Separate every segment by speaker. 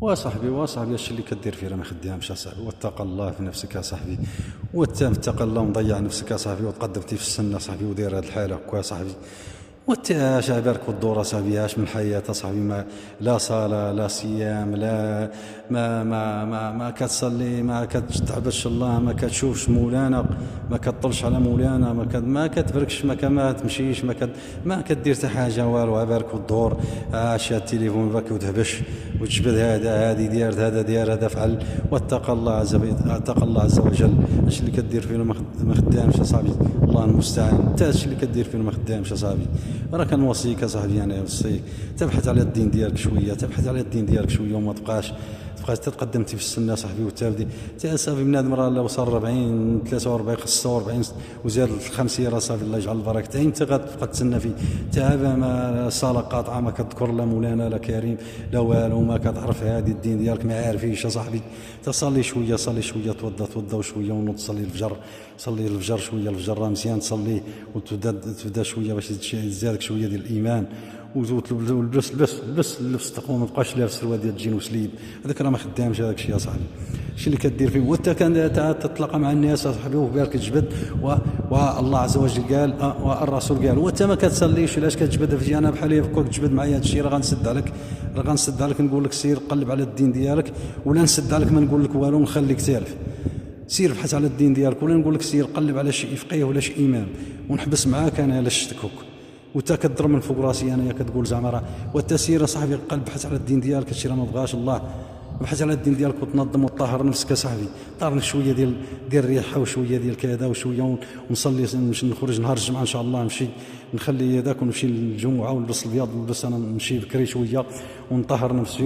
Speaker 1: وصاحبي الشيء اللي كدير فيه راه ما خدامش اصاحبي. واتق الله في نفسك يا صاحبي، واتق الله ومضيع نفسك يا صاحبي، وتقدمتي في السن صاحبي وداير هاد الحاله هكا يا صاحبي. وانت اش بالك والدور صاحبي، اش من حياه صاحبي، ما لا صلاه لا صيام لا ما كتصلي، ما كتعبدش الله، ما كتشوفش مولانا، ما كتطلش على مولانا، ما كتبركش، ما تمشيش، ما كدير حتى حاجه والو. بالك والدور اش التليفون باك وتهبش وتجبد هذا هذه دير هذا دير هذا فعل. واتق الله عز وجل. اش اللي كدير فينا ما خدامش صاحبي، الله المستعان. انت اش اللي كدير فينا ما خدامش صاحبي. راه كنوصيك صاحبي، انا وصيك تبحث على الدين ديالك شويه، تبحث على الدين ديالك شويه، وما تبقاش تقدمتي في السنه صاحبي وتابدي صافي. بنادم راه لو وصل 40 43 45 وزاد الخمسيه راه صافي، الله يجعل البركه. انت غتبقى تسنى فيه تابع ما الصلاه قاطعه، ما كتذكر لا مولانا لا كريم لا والو، ما كتعرف هذه الدين ديالك ما عارفيش يا صاحبي. تصلي شويه توضى شويه ونوض تصلي الفجر. صلي الفجر شويه، الفجر راه مزيان تصليه وتبدا شويه باش تزادك شويه ديال الايمان. ولبس التقوى، ما تبقاش لابس سروال ديال الجين وسليب، هذاك راه ما خدامش هذاك الشيء يا صاحبي. الشيء اللي كدير فيه وانت كان تتلاقى مع الناس صاحبي وبالك تجبد، والله عز وجل قال والرسول قال، وانت ما كتصليش، علاش كتجبد في انا بحال هكاك تجبد معايا هذا الشيء؟ راه غنسد عليك نقول لك سير قلب على الدين ديالك، ولا نسد عليك ما نقول لك والو ونخليك تالف. سير بحث على الدين ديالك، ولا نقول لك سير قلب على شي فقيه ولا شي امام ونحبس معاك انا على شتكوك. وانت كضرب من فوق راسي انا كتقول زعما راه. وانت سير صاحبي قلب بحث على الدين ديالك، هادشي راه ما بغاش الله. بحث على الدين ديالك وتنظم وتطهر نفسك صاحبي. طهر لك شويه ديال الريحه وشويه ديال كذا وشويه، ونصلي نخرج نهار الجمعه ان شاء الله، نمشي نخلي هذاك ونمشي للجمعه ونلبس الابيض، نلبس انا نمشي بكري شويه ونطهر نفسي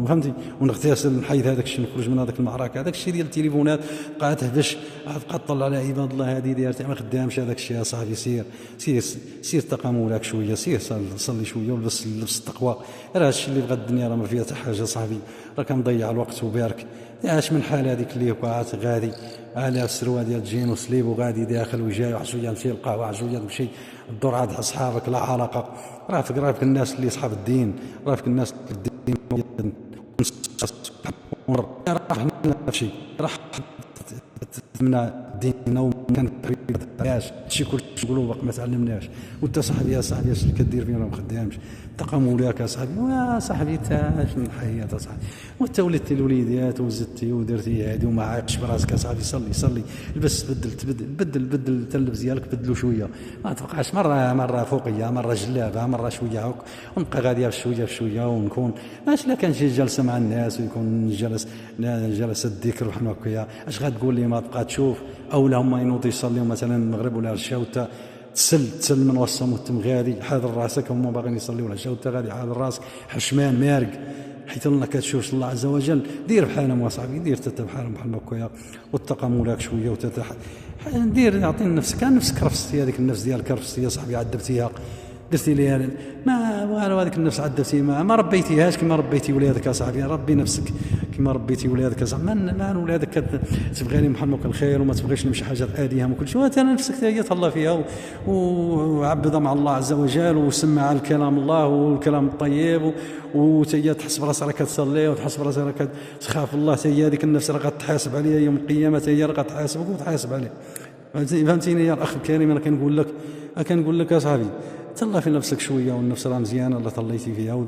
Speaker 1: فهمتي، ونغتسل نحيد هذاك الشيء، نخرج من هذاك المعركه. هذاك الشيء ديال التليفونات بقى تهبش، تبقى تطلع على عباد الله هذه دايرتها ما خدامش هذاك الشيء يا صاحبي. سير تقى مولاك شويه، سير صلي شويه ولبس التقوى. راه هادشي اللي بغى الدنيا راه ما فيها حتى حاجه صاحبي، راه كنضيع الوقت وبارك. عاش من حال هذيك اللي وقعت غادي على السروال ديال الجين وسليب وغادي داخل وجاي، واحد شويه يمشي للقهوه، واحد شويه تمشي الدور عند اصحابك لا علاقه. راه الناس اللي اصحاب الدين، راه الناس الدين راه شيء راه من ديننا وكان علاش هادشي كلشي نقولوا باقي ما تعلمناش. وانت صاحبي يا صاحبي اش اللي كدير فينا ما خدامش. تقى مولاك يا صاحبي، صاحبي تا شنو الحياه يا صاحبي. وانت وليتي الوليدات وزدتي ودرتي هادي وما عايقش براسك يا صاحبي. صلي لبس بدل اللبس ديالك بدلو شويه، ما تبقاش مره فوقيه مره جلابه مره شويه هاك، ونبقى غادي بشويه ونكون ماشي. لا كان شي جلسه مع الناس ويكون جلسه الذكر بحال هكايا، اش غتقول لي؟ ما تبقى تشوف اولا هما ينوضوا يصليوا مثلا المغرب ولا العشاء، وانت تسل من وسطهم وتم غادي حاضر راسك، هما باغيين يصليوا العشاء وانت غادي حاضر راسك حشمان مارق، حيت الله كتشوفش الله عز وجل. دير بحالهم وصاحبي، دير تتا بحالهم بحال هكايا، واتقى مولاك شويه دير اعطي نفسك رفستي هذيك النفس ديالك، رفستي يا صاحبي عذبتيها، قلتي لي ما والو هذيك النفس عذبتي ما ربيتيهاش كما ربيتي ولادك يا صاحبي. ربي نفسك كما ربيتي ولادك يا صاحبي. ما ولادك تبغي لهم بحال هكا الخير وما تبغيش لهم شي حاجه تاديهم وكل شيء، وانت نفسك هي تهلا فيها وعبدها مع الله عز وجل، وسمع على الكلام الله والكلام الطيب، وتهي تحس براسك راك تصلي وتحس براسك راك تخاف الله. هي هذيك النفس راه غتحاسب عليها يوم القيامه، هي راه غتحاسبك وتحاسب عليه. فهمتيني يا الاخ الكريم؟ انا كنقول لك يا صاحبي تهلا في نفسك شويه، والنفس راه مزيانه الله طليتي فيها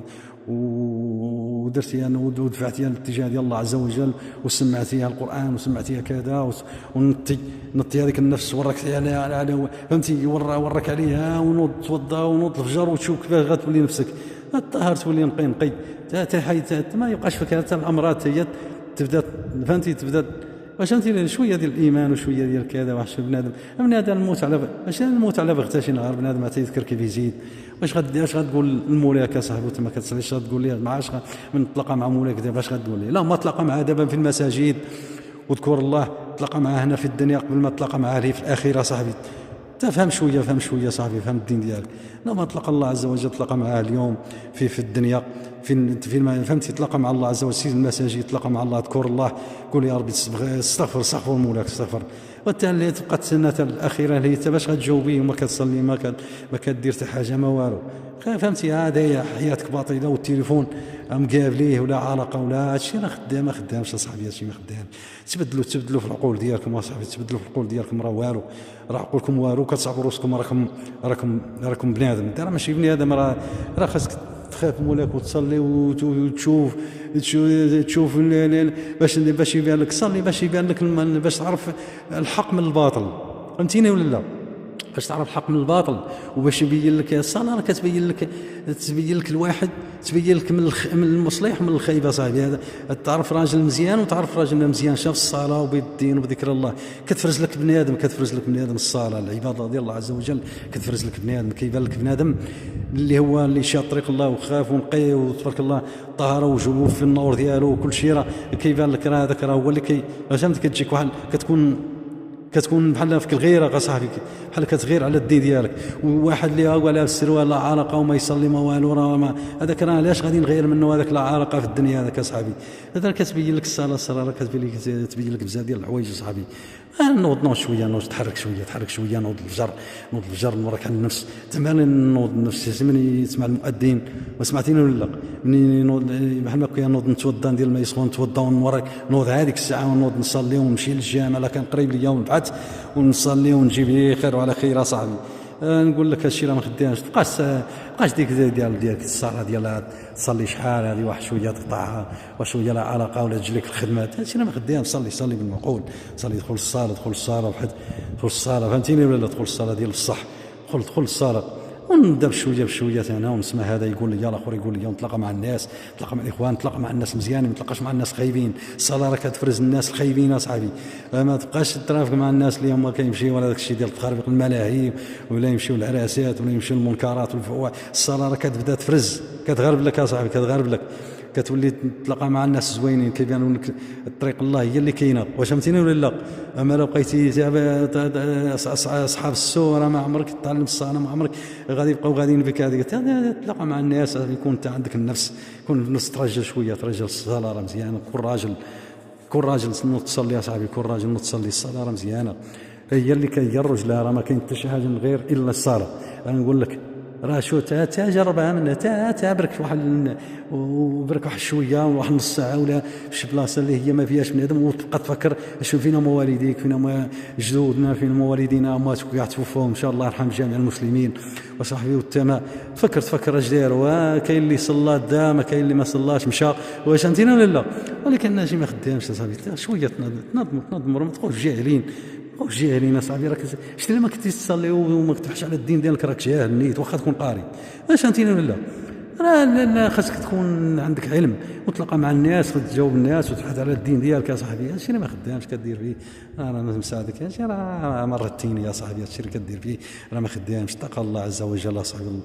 Speaker 1: ودرتيها ودفعتيها للاتجاه ديال الله عز وجل، وسمعتيها القران وسمعتيها كذا، ونطي هذيك النفس وركتي على فهمتي، ورك عليها، ونوض توضى ونوض الفجر، وتشوف كيفاش غتولي نفسك الطهر، تولي نقي ما يبقاش فيك حتى الامراض. هي تبدا فهمتي، تبدا واش انت شويه ديال الايمان وشويه ديال كذا. واحد بنادم نموت على بغتا شي نهار بنادم ما تيذكر كيف يزيد. واش غتقول لمولاك يا صاحبي وانت ما كتصليش؟ غتقول ليه ما عادش من تلاقى مع مولاك دابا؟ اش غتقول ليه؟ لا، ما تلاقى معاه دابا في المساجد وذكر الله، تلاقى معاه هنا في الدنيا قبل ما تلاقى معاه في الاخره صاحبي. تفهم شويه صاحبي، فهم الدين ديالك. لما تلقى الله عز وجل تلقى معاه اليوم في الدنيا، في فهمتي، تلقى مع الله عز وجل، سير المساجد تلقى مع الله، اذكر الله، قول يا ربي استغفر مولاك، استغفر وحتى اللي تبقى تسنى الاخيره اللي انت باش غتجاوبيه وما كتصلي ما كدير حتى حاجه ما والو. فهمتي؟ هذا هي حياتك باطله، والتليفون مقابليه ولا علاقه ولا هادشي راه خدام ما خدامش اصاحبي، هادشي ما خدام. تبدلوا في العقول ديالكم اصاحبي، تبدلوا في العقول ديالكم، راه والو، راه عقولكم والو، كتصعبوا راسكم، راكم بنادم، انت راه ماشي بنادم، راه خاصك تخاف مولاك وتصلي وتشوف باش يبان لك، صلي باش يبان لك باش تعرف الحق من الباطل، فهمتيني ولا لا؟ باش تعرف الحق من الباطل، وباش يبين لك الصلاه راه تبين لك الواحد، تبين لك من المصلح ومن الخايب صاحبي. هذا تعرف راجل مزيان وتعرف راجل ما مزيان، شاف الصلاه وبالدين وبذكر الله كتفرز لك بنادم الصلاه، العباده ديال الله عز وجل كتفرز لك بنادم، كيبان لك بنادم اللي شاد طريق الله وخاف ونقي وتبارك الله طهاره وجوه في النور ديالو وكل شيء، راه كيبان لك، راه هذاك راه هو اللي فهمت، كتجيك واحد كتكون بحال فيك الغيره صاحبي، بحال كتغير على الدين ديالك. وواحد اللي هو لابس السروال لا علاقه وما يصلي ما والو، راه هذاك راه علاش غادي نغير منه؟ هذاك لا علاقه في الدنيا هذاك صاحبي. هذا كتبين لك الصلاه راه كتبين لك بزاف ديال الحوايج صاحبي. نوض شويه، تحرك شويه، نوض الفجر نورك على النفس، تمام، نوض النفس من يسمع المؤذن، وسمعتيني ولا لا؟ مني نوض بحال ما كاين، نوض نتوضا، ندير الماء يسخن، نتوضا ونورك، نوض هذيك الساعه ونوض نصلي ونمشي للجامع لا كان قريب ليا، ونبعث ونصلي ونجيب خير وعلى خير صاحبي. نقول لك هادشي راه ما خدامش، بقاش ديك ديالك الصلاه ديال تصلي شحال هذه، واحد شويه تقطعها، وشويه لا علاقه ولا تجي لك الخدمه، هادشي راه ما خدامش. صلي بالمعقول، صلي، دخل الصلاه وحد، دخل الصلاه، فهمتيني ولا لا؟ دخل الصلاه ديال الصح، دخل الصلاه، ونبدا بشويه انا ونسمع هذا يقول لي الاخر يقول لي، ونتلاقى مع الناس، نتلاقى مع الاخوان، نتلاقى مع الناس مزيانين، ما نتلاقاش مع الناس خايبين. الصلاه راه كتفرز الناس الخايبين اصاحبي، ما تبقاش ترافق مع الناس اللي هما كيمشيو ولا داك الشيء ديال تخربيق الملاهي، ولا يمشيو للعراسات، ولا يمشيو للمنكرات والفواحش. الصلاه راه كتبدا تفرز، كتغرب لك اصاحبي، كتغرب لك، كتولي تتلاقى مع الناس زوينين كيبانوا لك الطريق الله هي اللي كاينه. واش فهمتيني ولا لا؟ اما لو بقيتي اصحاب السوء راه ما عمرك تتعلم الصلاه، ما عمرك غادي يبقاو غاديين بك. هذيك تتلاقى مع الناس، يكون انت عندك النفس، يكون النفس ترجل شويه، ترجل الصلاه راه مزيانه. كل راجل نوض تصلي يا صاحبي، كل راجل نوض تصلي، الصلاه راه مزيانه، هي اللي كيجرج لها، راه ما كاين حتى شي حاجه من غير الا الصلاه. انا نقول لك راه شو تا جربها من تا برك وبرك واحد شويه، واحد نص ساعه ولا شي بلاصه اللي هي ما فيهاش بنادم، وتبقى تفكر شوف فينا مواليديك، فينا جدودنا، فينا مواليدينا، امواتك يعتوفوهم ان شاء الله يرحم جميع المسلمين وصاحبي. والتما تفكر اش داير، كاين اللي صلى دام، كاين اللي ما صلاش مشى، واش فهمتينا ولا لا؟ ولكن الناس ما خدامش صاحبي، شويه تنظموا، ما تبقاوش جاهلين صاحبي. راك شتي لما كنتي تصلي وما كتبحثش على الدين ديالك راك جاهل نيت، واخا تكون قاري، واش فهمتيني ولا لا؟ راه خاصك تكون عندك علم وتلقى مع الناس وتجاوب الناس وتبحث على الدين ديالك يا صاحبي. هادشي اللي ما خدامش كدير فيه، انا مساعدك، هادشي راه مرتين يا صاحبي، هادشي اللي كدير فيه راه ما خدامش. اتقى الله عز وجل صاحبي.